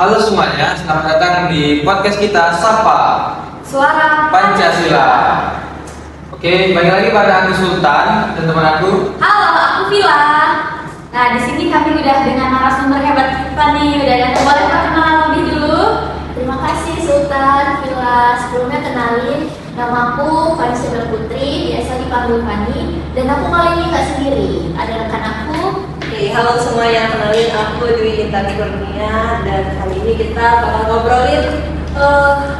Halo semuanya, selamat datang di podcast kita Sapa Suara Pancasila. Oke, balik lagi pada aku Sultan dan teman aku. Halo, aku Vila. Nah, di sini kami udah dengan narasumber hebat kita nih. Udah ada, boleh perkenalan lebih dulu? Terima kasih Sultan, Vila. Sebelumnya kenalin, namaku Fani Putri, biasa dipanggil Fani. Dan aku kali ini nggak sendiri, ada rekan aku. Oke, halo semua yang kenalin, aku Dwi Intan Kurnia dan kali ini kita bakal ngobrolin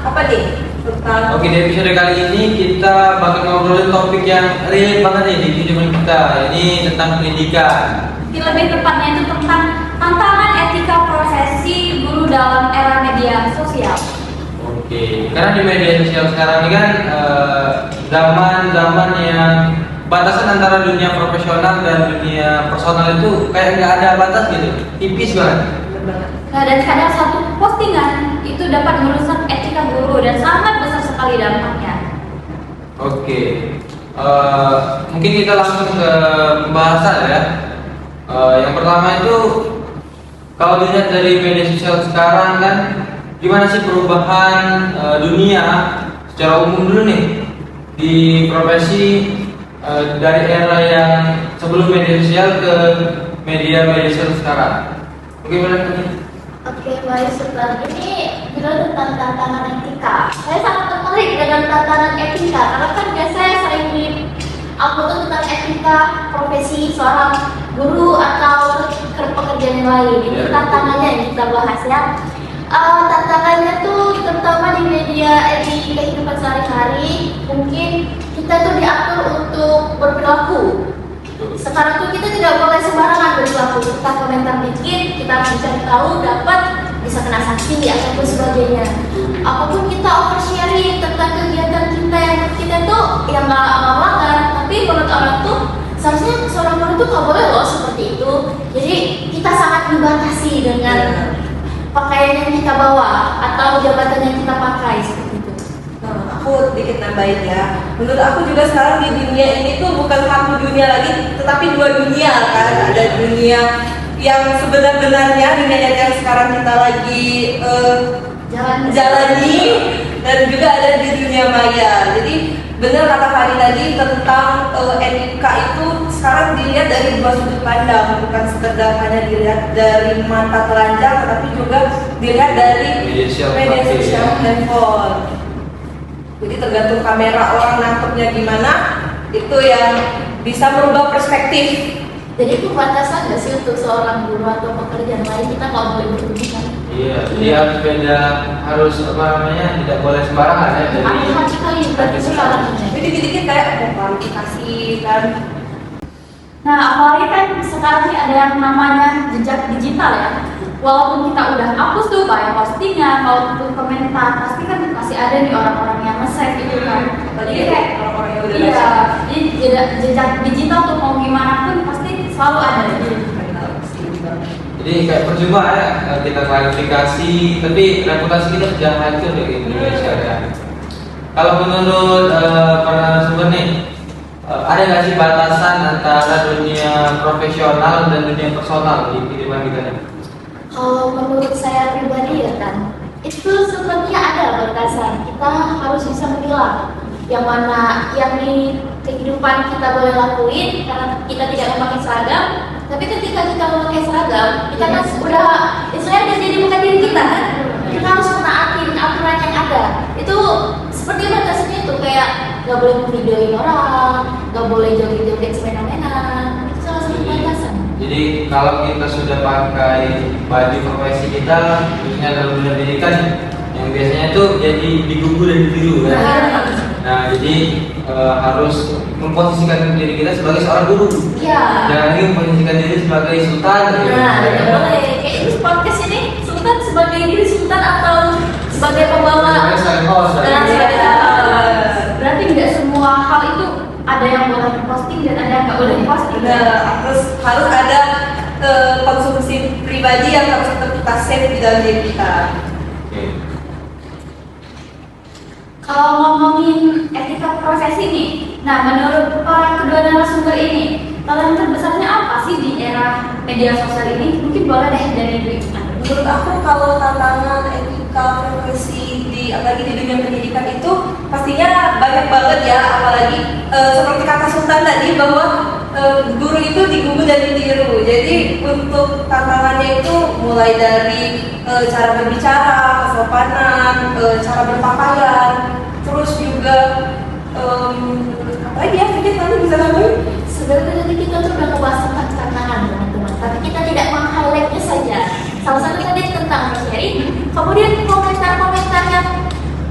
apa nih tentang. Oke, di episode kali ini kita bakal ngobrolin topik yang relate banget nih di kehidupan kita. Ini tentang pendidikan. Lebih tepatnya itu tentang tantangan etika profesi guru dalam era media sosial. Oke, karena di media sosial sekarang ini kan zaman yang batasan antara dunia profesional dan dunia personal itu kayak nggak ada batas gitu, tipis banget. Nah, dan kadang satu postingan itu dapat merusak etika guru dan sangat besar sekali dampaknya. Oke, mungkin kita langsung ke pembahasan ya. Yang pertama itu kalau dilihat dari media sosial sekarang kan, gimana sih perubahan dunia secara umum dulu nih di profesi dari era yang sebelum media sosial ke media sosial sekarang. Bagaimana nih? Oke, baik Sultan. Ini bilang tentang tantangan etika. Saya sangat tertarik dengan tantangan etika karena kan biasanya sering di upload tentang etika profesi seorang guru atau pekerjaan yang lain. Ini tantangannya yang kita bahas ya. Tantangannya tuh terutama di media di kehidupan sehari-hari, mungkin kita tuh diatur untuk berperilaku. Sekarang tuh kita tidak boleh sembarangan berperilaku. Kita komentar dikit, kita harus mencari tahu, dapat bisa kena sanksi ataupun sebagainya. Apapun kita oversharing tentang kegiatan kita tuh yang nggak melanggar, tapi menurut orang tuh seharusnya seorang guru tuh nggak boleh loh seperti itu. Jadi kita sangat dibatasi dengan pakaian yang kita bawa atau jabatan yang kita pakai seperti itu. Nah, aku sedikit nambahin ya. Menurut aku juga sekarang di dunia ini tuh bukan satu dunia lagi, tetapi dua dunia kan. Ada dunia yang sebenar-benarnya, dunia yang sekarang kita lagi jalani, dan juga ada di dunia maya. Jadi benar kata Fani tadi tentang etika itu sekarang dilihat dari dua sudut pandang, bukan sekedar hanya dilihat dari mata telanjang, tetapi juga dilihat dari media sosial handphone. Jadi tergantung kamera orang nangkepnya gimana, itu yang bisa merubah perspektif. Jadi itu batasan nggak sih untuk seorang guru atau pekerjaan lain, kita nggak boleh berlebihan? Iya, dia harus beda, harus apa namanya, tidak boleh sembarangan ya. Jadi Hati-hati kali berarti sekarang ini. Jadi dikit-dikit kayak ada kualifikasi kan. Nah, apalagi kan sekarang ini ada yang namanya jejak digital ya. Walaupun kita udah hapus tuh kayak postingan, maupun komentar, pasti kan masih ada nih orang-orang yang nge-save gitu kan. Jadi kayak orang-orang yang udah iya, jadi jejak digital tuh mau gimana pun pasti selalu ada gitu. Jadi kayak percuma ya kita klarifikasi, tapi reputasi kita sudah hancur di Indonesia ya. Kalau menurut para narasumber nih, ada nggak sih batasan antara dunia profesional dan dunia personal di kehidupan kita nih? Kalau menurut saya pribadi ya kan, itu sebenarnya ada batasan. Kita harus bisa memilah yang mana yang di kehidupan kita boleh lakuin karena kita tidak memakai seragam. Tapi ketika kita memakai seragam, kita kan udah istilahnya udah jadi bukan diri kita kan. Kita harus menaatin aturan yang ada. Itu seperti batasnya itu kayak nggak boleh memvideoin orang, nggak boleh joget-joget semena-mena. Itu salah satu batasan. Jadi kalau kita sudah pakai baju profesi kita, khususnya dalam dunia pendidikan, yang biasanya itu jadi digugur dan ditiru kan. Nah, jadi harus memposisikan diri kita sebagai seorang guru. Iya. Jangan lagi memposisikan diri sebagai sultan. Nah, tidak boleh. Kayak ini podcast ini sultan sebagai diri sultan atau sebagai pembawa. Nah, berarti tidak semua hal itu ada yang boleh diposting dan ada yang nggak boleh diposting. Harus ada konsumsi pribadi yang harus tetap kita save di dalam diri kita. Kalau ngomongin etika profesi nih, nah menurut para kedua narasumber ini, tantangan terbesarnya apa sih di era media sosial ini? Mungkin boleh deh dari Dwi. Menurut aku kalau tantangan etika profesi apalagi di dunia pendidikan itu pastinya banyak banget ya, apalagi seperti kata Sultan tadi bahwa guru itu digugu dan ditiru. Jadi untuk tantangannya itu mulai dari cara berbicara, kesopanan, cara berpakaian, terus juga apa lagi ya, mungkin nanti bisa nambahin. Sebenarnya tadi kita tuh udah ngebahas tentang tantangan teman-teman, tapi kita tidak meng-highlightnya saja. Salah satu tadi tentang sharing, kemudian komentar-komentar yang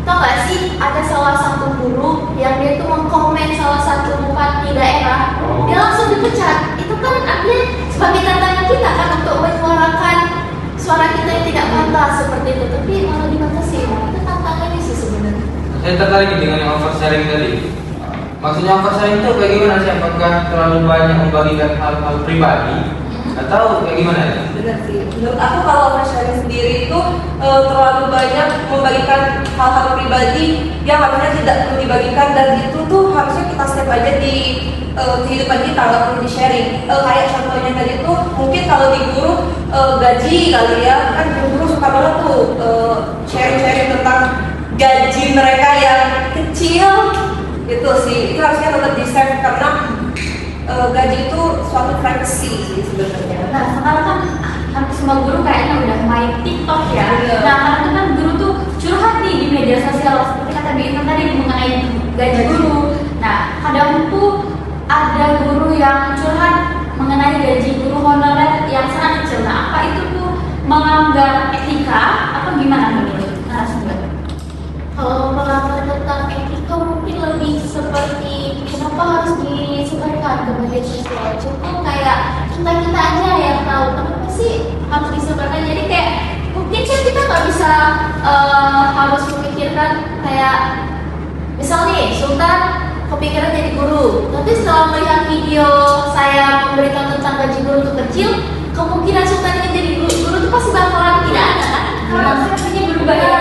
tau gak sih, ada salah satu guru yang dia tuh mengkomen salah satu bupati daerah, dia langsung dipecat. Itu kan artinya sebagai tantangan kita kan untuk menyuarakan suara kita yang tidak pantas seperti itu, tapi malah dibatasi. Itu tantangannya sih sebenarnya. Saya tertarik dengan yang oversharing tadi. Maksudnya oversharing itu bagaimana sih? Apakah terlalu banyak membagikan hal-hal pribadi atau bagaimana ya? Benar sih. Menurut aku kalau oversharing sendiri itu terlalu banyak membagikan hal-hal pribadi yang harusnya tidak perlu dibagikan, dan itu tuh harusnya kita step aja di kehidupan kita, nggak perlu di sharing. Kayak contohnya tadi tuh mungkin kalau di guru gaji kali ya, kan guru suka banget tuh sharing-sharing tentang gaji mereka yang kecil gitu sih. Itu harusnya tetap di share karena gaji itu suatu privacy sih sebenarnya. Nah sekarang kan hampir semua guru kayaknya udah main TikTok ya. Nah karena itu kan guru tuh curhat nih di media sosial seperti kata Bintang tadi mengenai gaji guru. Nah kadang tuh ada guru yang curhat mengenai gaji guru honorer yang sangat kecil. Nah apa itu tuh melanggar etika atau gimana menurut narasumber? Kalau melanggar tentang etika mungkin lebih seperti kenapa harus disebarkan ke media sosial. Cukup kayak kita aja yang tahu kenapa sih harus disebarkan. Jadi kayak mungkin kan kita nggak bisa harus memikirkan kayak misal nih Sultan kepikiran jadi guru, tapi setelah melihat video saya memberitahu tentang gaji guru itu kecil, kemungkinan Sultan ingin jadi guru itu pasti bakalan tidak ada kan? Karena sepertinya berubah ya.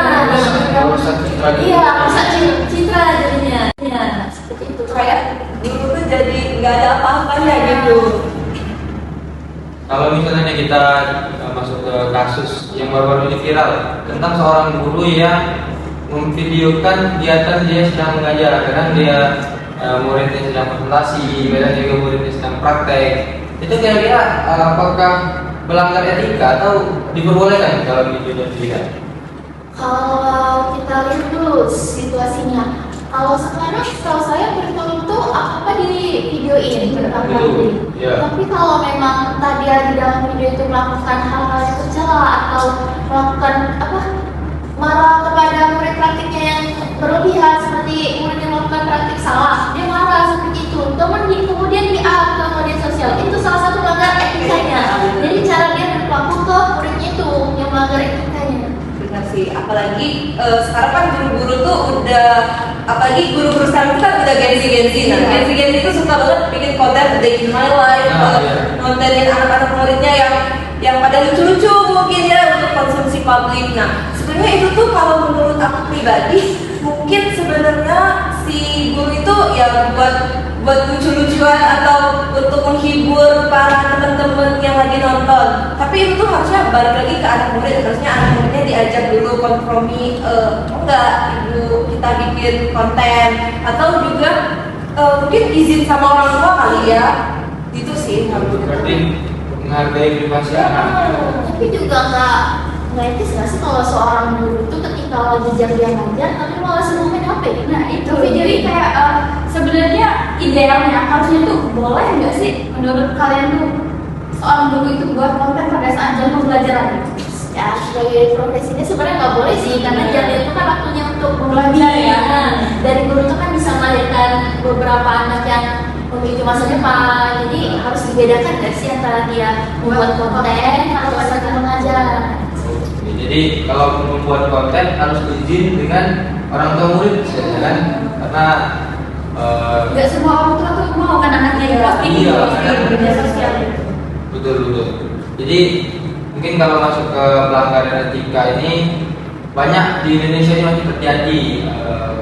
Iya, rusak citra jadinya. Ya, seperti itu. Kayak guru tuh jadi nggak ada apa-apanya gitu. Kalau misalnya kita masuk ke kasus yang baru-baru ini viral tentang seorang guru yang memvideokan kegiatan dia sedang mengajar, kadang dia muridnya sedang presentasi, kadang juga muridnya sedang praktek. Itu kira-kira apakah melanggar etika atau diperbolehkan kalau video dan dilihat? Kalau kita lihat dulu situasinya, kalau sekarang setahu saya berita itu apa di videoin berkali-kali. Tapi kalau memang tadi di dalam video itu melakukan hal-hal yang tercela atau melakukan marah kepada murid praktiknya yang berlebihan, seperti murid yang melakukan praktik salah, dia marah seperti itu, kemudian di-up ke media sosial, itu salah satu melanggar etikanya. Jadi cara dia berlaku ke muridnya itu yang melanggar etikanya. Benar sih, apalagi sekarang kan guru-guru tuh udah, apalagi guru-guru sekarang kan udah Gen-Z. Nah, Gen-Z itu suka banget bikin konten day in my life, kontenin anak-anak muridnya yang pada lucu-lucu mungkin ya untuk konsumsi publik. Nah, sebenarnya itu tuh kalau menurut aku pribadi, mungkin sebenarnya si guru itu ya buat lucu-lucuan atau untuk menghibur para teman-teman yang lagi nonton. Tapi itu tuh harusnya balik lagi ke anak murid, harusnya anak muridnya diajak dulu kompromi, enggak ibu kita bikin konten, atau juga mungkin izin sama orang tua kali ya. Itu sih berarti menghargai privasi anak. Tapi juga nggak etis nggak sih kalau seorang guru itu ketika lagi dia ngajar tapi malah sedang main HP. Nah itu jadi kayak sebenarnya idealnya harusnya tuh boleh nggak sih menurut kalian tuh seorang guru itu buat konten pada saat jam pembelajaran? Ya sebagai profesinya sebenarnya nggak boleh sih, karena jam itu kan waktunya untuk belajar ya. Dari guru itu kan bisa melahirkan beberapa anak yang memiliki masa depan, jadi harus dibedakan nggak sih antara dia membuat konten atau pada mengajar. Jadi kalau membuat konten harus izin dengan orang tua murid, ya kan? Karena nggak semua orang tua tuh mau kan anaknya diposting di media sosial. Betul. Jadi mungkin kalau masuk ke pelanggaran etika ini banyak di Indonesia ini masih terjadi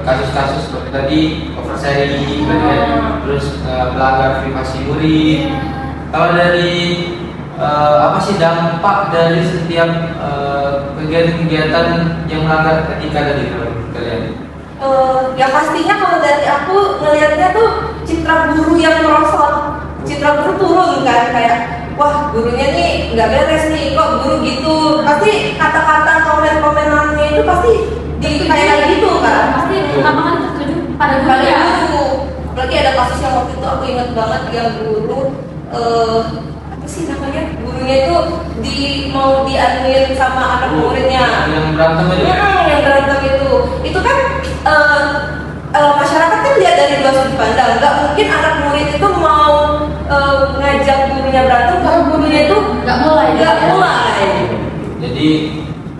kasus-kasus seperti tadi oversharing, terus pelanggar privasi murid. Kalau dari apa sih dampak dari setiap kegiatan-kegiatan yang melanggar etika tadi menurut kalian? Ya pastinya kalau dari aku ngelihatnya tuh citra guru yang merosot, citra guru turun kan, kayak wah gurunya nih nggak beres nih, kok guru gitu, pasti kata-kata komen-komenannya itu pasti kayak gitu kan, Pasti lapangan tertuju pada guru pada ya. guru. Apalagi ada kasus yang waktu itu aku ingat banget yang guru apa sih namanya, gurunya itu mau dianuin sama anak muridnya. Yang berantem aja. Yang berantem itu kan masyarakat kan lihat dari dua sudut pandang. Nggak mungkin anak murid itu mau ngajak gurunya berantem kalau gurunya itu Nggak mulai. Jadi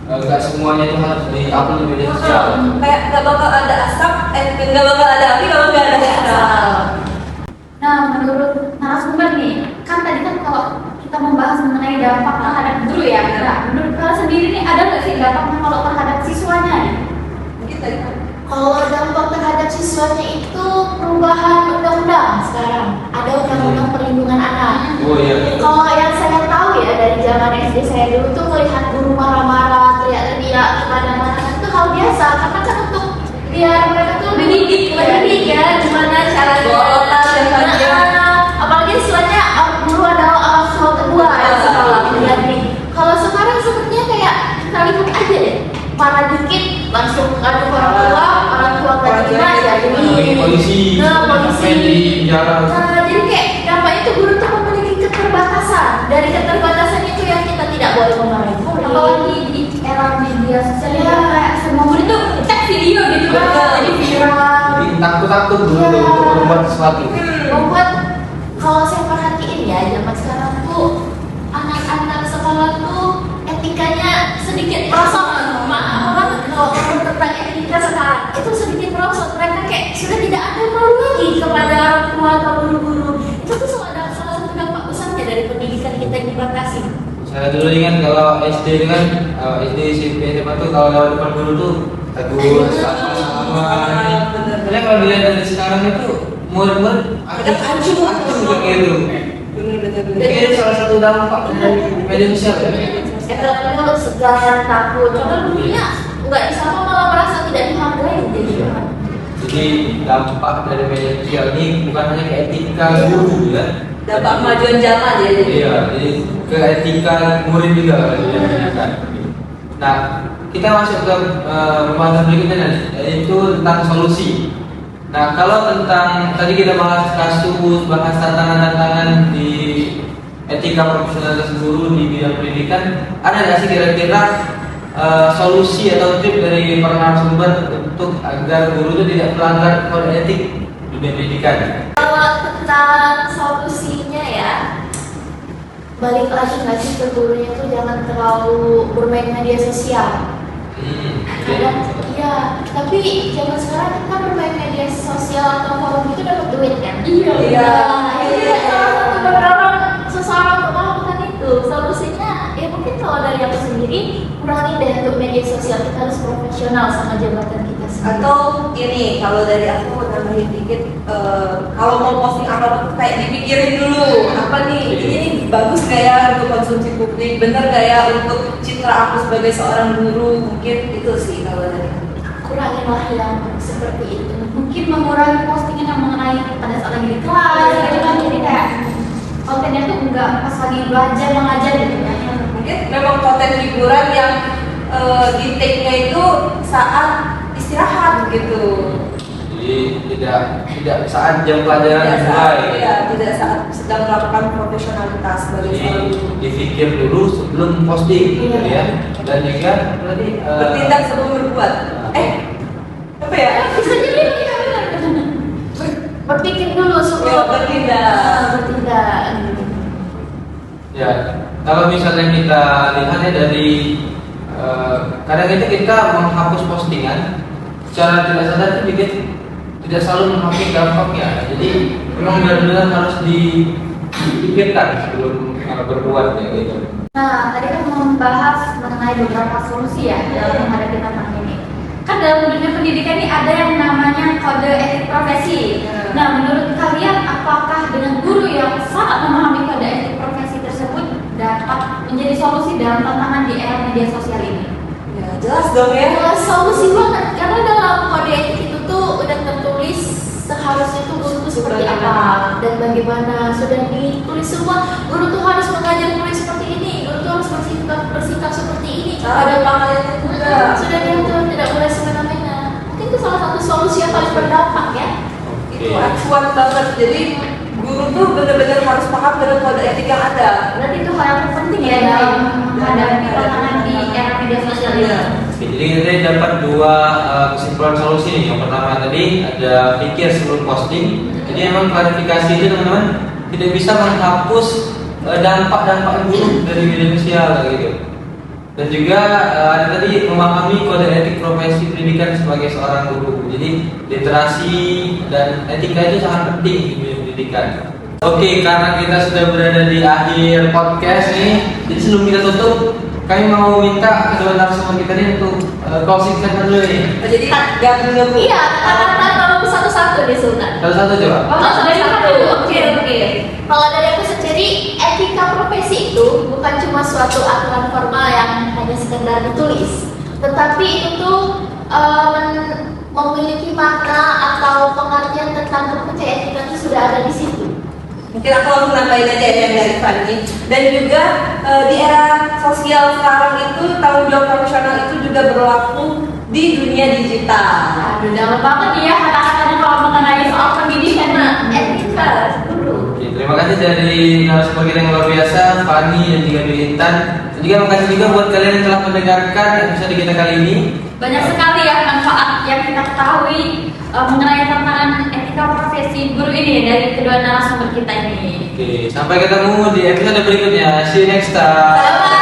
nggak semuanya itu harus di-upload di media sosial. Kayak nggak bakal ada asap, nggak bakal ada api kalau nggak ada asap. Nah, menurut narasumber nih, kan tadi kan kalau kita membahas mengenai dampak terhadap guru ya. Nah, menurut kalian sendiri nih ada nggak sih dampaknya kalau terhadap siswanya nih? Mungkin tadi kan. Kalau dampak terhadap siswanya itu perubahan undang-undang sekarang. Ada undang-undang perlindungan anak. Oh iya. Kalau yang saya tahu ya dari zaman SD saya dulu tuh melihat guru marah-marah, teriak-teriak kepada anak-anak itu hal biasa karena kan untuk biar mereka tuh mendidik ya gimana caranya. Apalagi siswanya guru adalah orang tua kedua ya sekolah nih. Kalau sekarang sepertinya kayak kita lihat aja deh, marah dikit langsung ngadu orang tua nggak terima ya Bagi polisi. polisi Di penjara. jadi kayak dampaknya itu guru tuh memiliki keterbatasan. Dari keterbatasan itu yang kita tidak boleh memarahi guru. Apalagi di era media sosial ya, kayak semua murid tuh cek video gitu kan, jadi viral. Jadi takut-takut dulu untuk berbuat sesuatu. Membuat kalau saya perhatiin ya zaman sekarang tuh anak-anak sekolah tuh etikanya sedikit merosot. Maaf banget kalau ngomong tentang etika sekarang itu sedikit merosot. Mereka kayak sudah tidak ada malu lagi kepada orang tua atau guru-guru. Itu tuh salah satu dampak besarnya dari pendidikan kita yang dibatasi. Saya dulu ingat kalau SD itu kan SD SMP SMA tuh kalau lewat depan guru tuh tegur sama. Karena kalau dilihat dari sekarang itu murid-murid acuh begitu. Ini salah satu dampak dari media sosial ya. Kalau segan takut, karena dulunya nggak disapa malah merasa tidak dihargai jadi. Jadi dampak dari media sosial ini bukan hanya ke etika guru ya. Dampak kemajuan zaman ya. Iya, jadi ke etika murid juga kan. Nah, kita masuk ke pembahasan berikutnya yaitu tentang solusi. Nah, kalau tentang tadi kita bahas kasus, bahas tantangan-tantangan di etika profesionalitas guru di bidang pendidikan, ada nggak sih kira-kira solusi atau tip dari para narasumber untuk agar guru itu tidak melanggar kode etik di dunia pendidikan? Kalau tentang solusinya ya, balik lagi nggak sih ke gurunya tuh jangan terlalu bermain media sosial. Kadang iya, tapi zaman sekarang kita bermain media sosial atau forum itu dapat duit kan? Iya. Iya. Salah satu seseorang untuk melakukan itu. Solusinya ya mungkin kalau dari aku sendiri kurangi deh untuk media sosial, kita harus profesional sama jabatan kita sendiri. Atau ini kalau dari aku nambahin dikit, kalau mau posting apa kayak dipikirin dulu apa nih, ini bagus gak ya untuk konsumsi publik, bener gak ya untuk citra aku sebagai seorang guru, mungkin itu sih kalau dari aku. Kurangilah yang seperti itu. Mungkin mengurangi postingan yang mengenai pada saat lagi di kelas gitu kan, jadi kayak kontennya tuh enggak pas lagi belajar mengajar gitu kan. Mungkin memang konten hiburan yang di take-nya itu saat istirahat gitu. Jadi tidak saat jam pelajaran dimulai. Tidak saat sedang melakukan profesionalitas sebagai Jadi seorang guru. dipikir dulu sebelum posting gitu ya. Dan juga berarti Bertindak sebelum berbuat. Apa ya? Bisa jadi ya, benar. Berpikir dulu sebelum Bertindak. ya kalau misalnya kita lihat ya dari kadang itu kita menghapus postingan secara tidak sadar itu bikin tidak selalu menghapus dampaknya. Jadi memang benar-benar harus dipikirkan sebelum berbuat ya gitu. Nah, tadi kan membahas mengenai beberapa solusi ya dalam menghadapi tantangan ini. Kan dalam dunia pendidikan ini ada yang namanya kode etik profesi. Nah, menurut kalian apakah dengan guru yang sangat memahami kode etik profesi tersebut dan media sosial ini? Ya, jelas dong ya. Solusi banget, karena dalam kode etik itu tuh udah tertulis seharusnya tuh guru tuh seperti apa dan bagaimana, sudah ditulis semua. Guru tuh harus mengajar murid seperti ini, guru tuh harus bersikap seperti ini. Ada pengajarnya juga. Sudah diatur, tidak boleh semena-mena. Mungkin itu salah satu solusi yang paling berdampak ya. Itu acuan banget. Jadi guru tuh benar-benar harus paham dengan kode etik yang ada. Berarti itu hal yang penting ya dalam menghadapi tantangan di era media sosial ini. Oke, jadi kita tadi dapat dua kesimpulan solusi nih. Yang pertama tadi ada pikir sebelum posting. Jadi emang klarifikasi itu teman-teman tidak bisa menghapus dampak-dampak buruk dari media sosial gitu. Dan juga ada tadi memahami kode etik profesi pendidikan sebagai seorang guru. Jadi literasi dan etika itu sangat penting di dunia pendidikan. Oke, karena kita sudah berada di akhir podcast nih, jadi sebelum kita tutup, kami mau minta kedua narasumber kita nih untuk closing statement dulu nih. Jadi gabung. Iya, kata-kata kalau satu-satu deh Sultan. Satu-satu coba. Oh, dari satu. Oke. Kalau dari aku sendiri, etika profesi itu bukan cuma suatu aturan formal yang hanya sekedar ditulis, tetapi itu tuh memiliki makna atau pengertian tentang kerja etika itu sudah ada di situ. Mungkin aku langsung nambahin aja ya yang dari Fanny. Dan juga di era sosial sekarang itu tanggung jawab profesional itu juga berlaku di dunia digital. Aduh, dalam banget nih ya kata-katanya kalau mengenai soal pendidikan etika dulu. Oke, terima kasih dari narasumber kita yang luar biasa, Fanny dan juga Dwi Intan. Dan juga makasih juga buat kalian yang telah mendengarkan episode kita kali ini. Banyak sekali ya manfaat yang kita ketahui mengenai tantangan etika profesi guru ini dari kedua narasumber kita ini. Oke, sampai ketemu di episode berikutnya. See you next time. Bye.